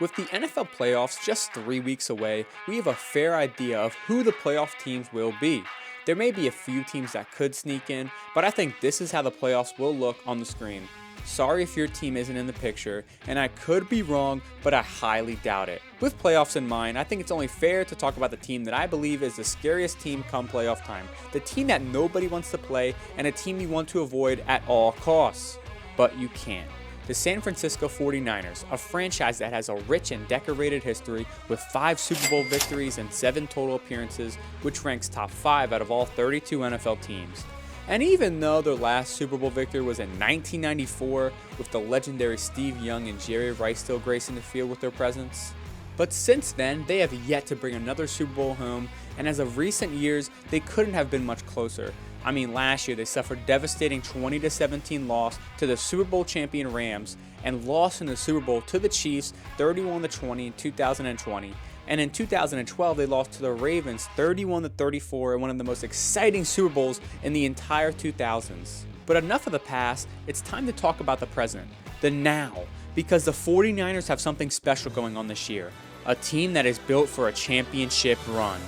With the NFL playoffs just 3 weeks away, we have a fair idea of who the playoff teams will be. There may be a few teams that could sneak in, but I think this is how the playoffs will look on the screen. Sorry if your team isn't in the picture, and I could be wrong, but I highly doubt it. With playoffs in mind, I think it's only fair to talk about the team that I believe is the scariest team come playoff time. The team that nobody wants to play, and a team you want to avoid at all costs. But you can't. The San Francisco 49ers, a franchise that has a rich and decorated history with 5 Super Bowl victories and 7 total appearances, which ranks top 5 out of all 32 NFL teams. And even though their last Super Bowl victory was in 1994, with the legendary Steve Young and Jerry Rice still gracing the field with their presence, but since then, they have yet to bring another Super Bowl home, and as of recent years, they couldn't have been much closer. I mean, last year they suffered devastating 20-17 loss to the Super Bowl champion Rams and lost in the Super Bowl to the Chiefs 31-20 in 2020. And in 2012 they lost to the Ravens 31-34 in one of the most exciting Super Bowls in the entire 2000s. But enough of the past, it's time to talk about the present, the now, because the 49ers have something special going on this year, a team that is built for a championship run.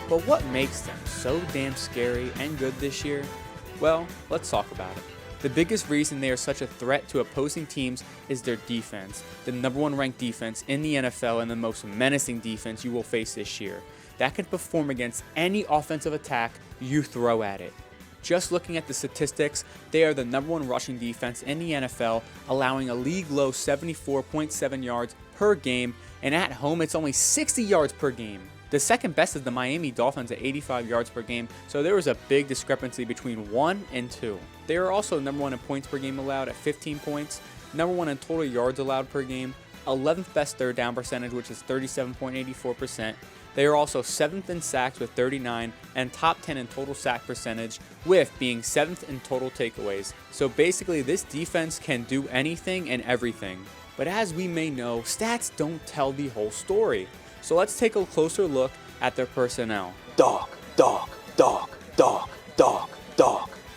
But what makes them so damn scary and good this year? Well, let's talk about it. The biggest reason they are such a threat to opposing teams is their defense, the number 1 ranked defense in the NFL and the most menacing defense you will face this year, that can perform against any offensive attack you throw at it. Just looking at the statistics, they are the number 1 rushing defense in the NFL, allowing a league low 74.7 yards per game, and at home it's only 60 yards per game. The second best is the Miami Dolphins at 85 yards per game, so there was a big discrepancy between 1 and 2. They are also number 1 in points per game allowed at 15 points, number 1 in total yards allowed per game, 11th best third down percentage, which is 37.84%. They are also 7th in sacks with 39 and top 10 in total sack percentage, with being 7th in total takeaways. So basically this defense can do anything and everything. But as we may know, stats don't tell the whole story. So let's take a closer look at their personnel. Dog.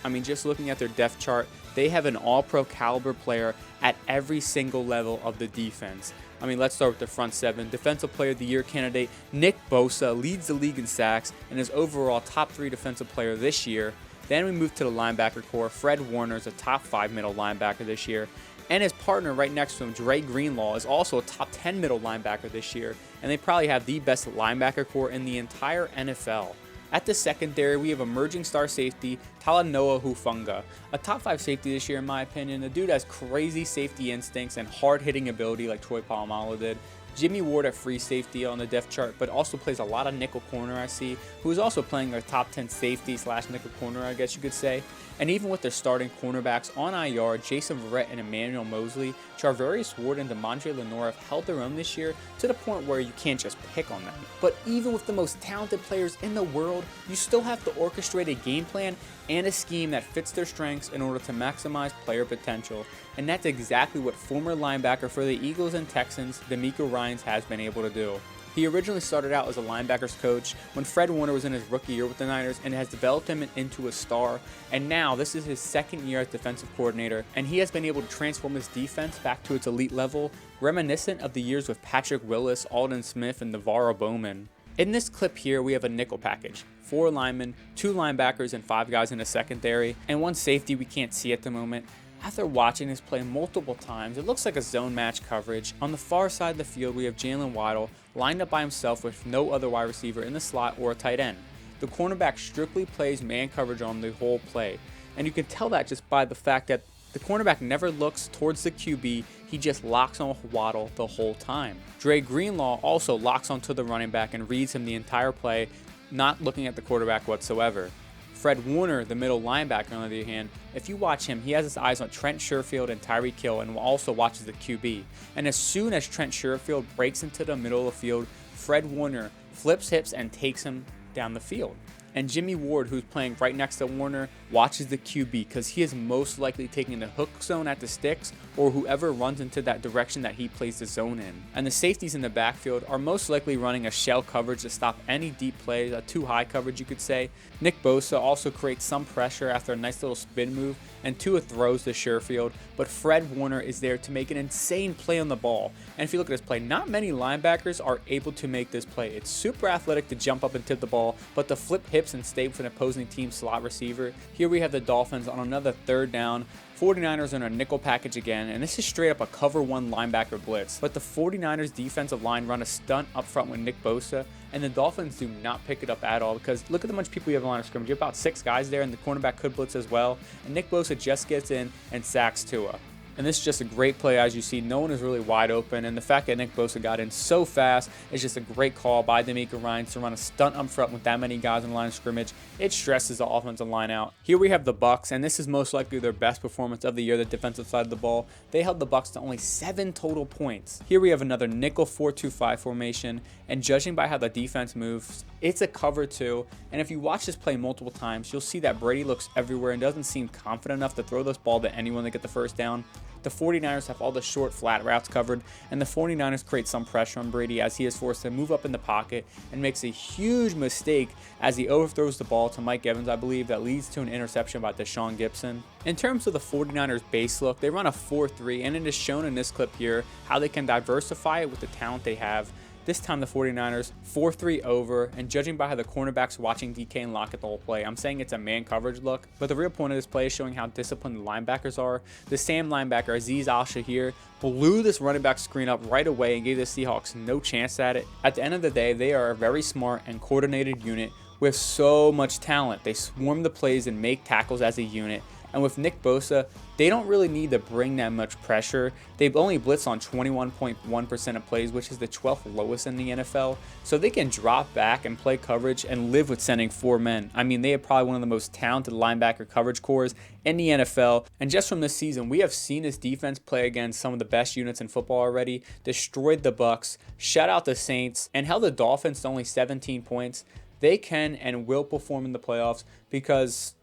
I mean, just looking at their depth chart, they have an all-pro caliber player at every single level of the defense. I mean, let's start with the front 7. Defensive Player of the Year candidate Nick Bosa leads the league in sacks and is overall top 3 defensive player this year. Then we move to the linebacker core. Fred Warner is a top 5 middle linebacker this year. And his partner right next to him, Dre Greenlaw, is also a top 10 middle linebacker this year, and they probably have the best linebacker core in the entire NFL. At the secondary, we have emerging star safety Talanoa Hufanga, a top 5 safety this year in my opinion. The dude has crazy safety instincts and hard-hitting ability like Troy Polamalu did. Jimmy Ward at free safety on the depth chart, but also plays a lot of nickel corner, I see, who is also playing their top 10 safety / nickel corner, I guess you could say. And even with their starting cornerbacks on IR, Jason Verrett and Emmanuel Mosley, Charvarius Ward and DeMondre Lenore have held their own this year to the point where you can't just pick on them. But even with the most talented players in the world, you still have to orchestrate a game plan and a scheme that fits their strengths in order to maximize player potential. And that's exactly what former linebacker for the Eagles and Texans, DeMeco Ryans, has been able to do. He originally started out as a linebackers coach when Fred Warner was in his rookie year with the Niners and has developed him into a star. And now this is his 2nd year as defensive coordinator, and he has been able to transform his defense back to its elite level, reminiscent of the years with Patrick Willis, Aldon Smith, and Navarro Bowman. In this clip here, we have a nickel package. 4 linemen, 2 linebackers, and 5 guys in the secondary, and 1 safety we can't see at the moment. After watching this play multiple times, it looks like a zone match coverage. On the far side of the field, we have Jalen Waddle lined up by himself with no other wide receiver in the slot or a tight end. The cornerback strictly plays man coverage on the whole play, and you can tell that just by the fact that the cornerback never looks towards the QB, he just locks on Waddle the whole time. Dre Greenlaw also locks onto the running back and reads him the entire play, not looking at the quarterback whatsoever. Fred Warner, the middle linebacker, on the other hand, if you watch him, he has his eyes on Trent Sherfield and Tyreek Hill and also watches the QB. And as soon as Trent Sherfield breaks into the middle of the field, Fred Warner flips hips and takes him down the field. And Jimmy Ward, who's playing right next to Warner, watches the QB because he is most likely taking the hook zone at the sticks or whoever runs into that direction that he plays the zone in. And the safeties in the backfield are most likely running a shell coverage to stop any deep plays, a too high coverage you could say. Nick Bosa also creates some pressure after a nice little spin move, and Tua throws to Sherfield, but Fred Warner is there to make an insane play on the ball. And if you look at this play, not many linebackers are able to make this play. It's super athletic to jump up and tip the ball, but to flip hips and stay with an opposing team slot receiver. Here we have the Dolphins on another third down. 49ers in a nickel package again, and this is straight up a cover one linebacker blitz. But the 49ers defensive line run a stunt up front with Nick Bosa, and the Dolphins do not pick it up at all because look at the much people you have on the line of scrimmage. You have about 6 guys there, and the cornerback could blitz as well. And Nick Bosa just gets in and sacks Tua. And this is just a great play. As you see, no one is really wide open, and the fact that Nick Bosa got in so fast is just a great call by D'Amico Ryans to run a stunt up front with that many guys on the line of scrimmage. It stresses the offensive line out. Here we have the Bucs, and this is most likely their best performance of the year, the defensive side of the ball. They held the Bucs to only 7 total points. Here we have another nickel 4-2-5 formation, and judging by how the defense moves, it's a cover 2. And if you watch this play multiple times, you'll see that Brady looks everywhere and doesn't seem confident enough to throw this ball to anyone to get the first down. The 49ers have all the short, flat routes covered, and the 49ers create some pressure on Brady as he is forced to move up in the pocket and makes a huge mistake as he overthrows the ball to Mike Evans, I believe, that leads to an interception by Deshaun Gibson. In terms of the 49ers base look, they run a 4-3, and it is shown in this clip here how they can diversify it with the talent they have. This time the 49ers 4-3 over, and judging by how the cornerbacks watching DK and Lockett the whole play, I'm saying it's a man coverage look, but the real point of this play is showing how disciplined the linebackers are. The Sam linebacker, Azeez Al-Shahir, blew this running back screen up right away and gave the Seahawks no chance at it. At the end of the day, they are a very smart and coordinated unit with so much talent. They swarm the plays and make tackles as a unit. And with Nick Bosa, they don't really need to bring that much pressure. They've only blitzed on 21.1% of plays, which is the 12th lowest in the NFL. So they can drop back and play coverage and live with sending 4 men. I mean, they have probably one of the most talented linebacker coverage cores in the NFL. And just from this season, we have seen this defense play against some of the best units in football already, destroyed the Bucs, shut out the Saints, and held the Dolphins to only 17 points. They can and will perform in the playoffs because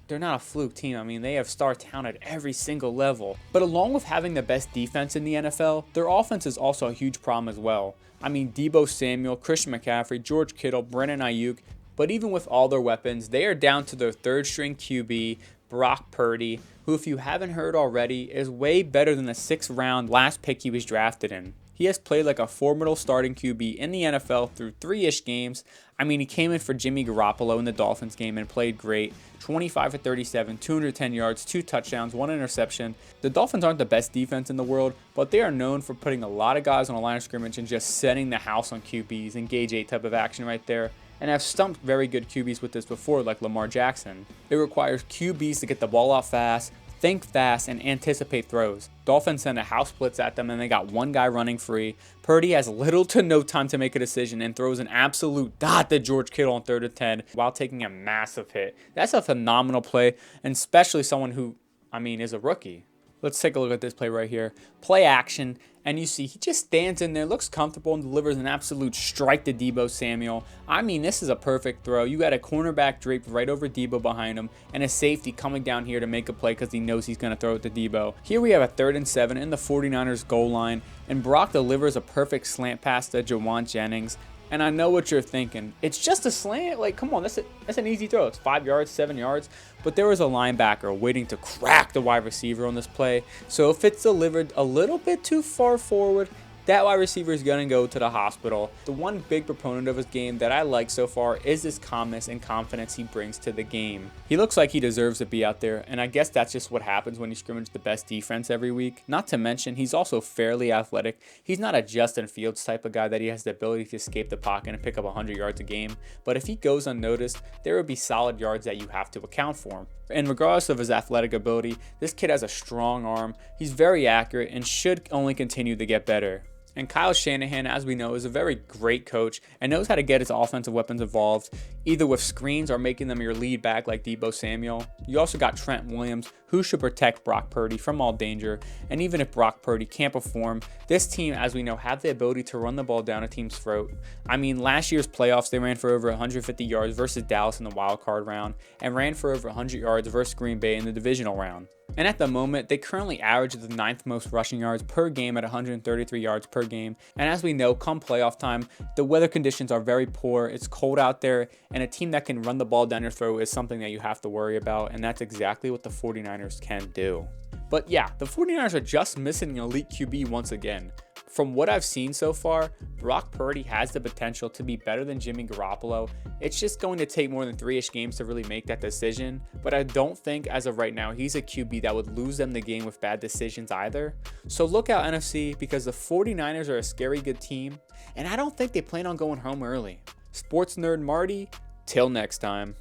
they're not a fluke team. I mean, they have star talent at every single level. But along with having the best defense in the NFL, their offense is also a huge problem as well. I mean, Deebo Samuel, Christian McCaffrey, George Kittle, Brandon Ayuk. But even with all their weapons, they are down to their 3rd string QB, Brock Purdy, who, if you haven't heard already, is way better than the 6th round last pick he was drafted in. He has played like a formidable starting QB in the NFL through 3-ish games. I mean, he came in for Jimmy Garoppolo in the Dolphins game and played great. 25 for 37, 210 yards, 2 touchdowns, 1 interception. The Dolphins aren't the best defense in the world, but they are known for putting a lot of guys on a line of scrimmage and just setting the house on QBs, engage 8 type of action right there. And I've stumped very good QBs with this before, like Lamar Jackson. It requires QBs to get the ball out fast, think fast, and anticipate throws. Dolphins send a house blitz at them, and they got one guy running free. Purdy has little to no time to make a decision and throws an absolute dot to George Kittle on 3rd and 10 while taking a massive hit. That's a phenomenal play, and especially someone who, I mean, is a rookie. Let's take a look at this play right here. Play action, and you see he just stands in there, looks comfortable, and delivers an absolute strike to Deebo Samuel. I mean, this is a perfect throw. You got a cornerback draped right over Deebo behind him, and a safety coming down here to make a play because he knows he's going to throw it to Deebo. Here we have a 3rd and 7 in the 49ers goal line, and Brock delivers a perfect slant pass to Jawan Jennings. And I know what you're thinking. It's just a slant. Like, come on, that's an easy throw. It's 5 yards, 7 yards. But there was a linebacker waiting to crack the wide receiver on this play. So if it's delivered a little bit too far forward, that wide receiver is going to go to the hospital. The one big proponent of his game that I like so far is this calmness and confidence he brings to the game. He looks like he deserves to be out there, and I guess that's just what happens when you scrimmage the best defense every week. Not to mention, he's also fairly athletic. He's not a Justin Fields type of guy that he has the ability to escape the pocket and pick up 100 yards a game, but if he goes unnoticed, there would be solid yards that you have to account for. And regardless of his athletic ability, this kid has a strong arm. He's very accurate and should only continue to get better. And Kyle Shanahan, as we know, is a very great coach and knows how to get his offensive weapons involved, either with screens or making them your lead back like Deebo Samuel. You also got Trent Williams, who should protect Brock Purdy from all danger. And even if Brock Purdy can't perform, this team, as we know, have the ability to run the ball down a team's throat. I mean, last year's playoffs, they ran for over 150 yards versus Dallas in the wild card round and ran for over 100 yards versus Green Bay in the divisional round. And at the moment, they currently average the 9th most rushing yards per game at 133 yards per game. And as we know, come playoff time, the weather conditions are very poor. It's cold out there, and a team that can run the ball down your throat is something that you have to worry about. And that's exactly what the 49ers can do. But yeah, the 49ers are just missing an elite QB once again. From what I've seen so far, Brock Purdy has the potential to be better than Jimmy Garoppolo. It's just going to take more than 3-ish games to really make that decision, but I don't think as of right now he's a QB that would lose them the game with bad decisions either. So look out, NFC, because the 49ers are a scary good team, and I don't think they plan on going home early. Sports nerd Marty, till next time.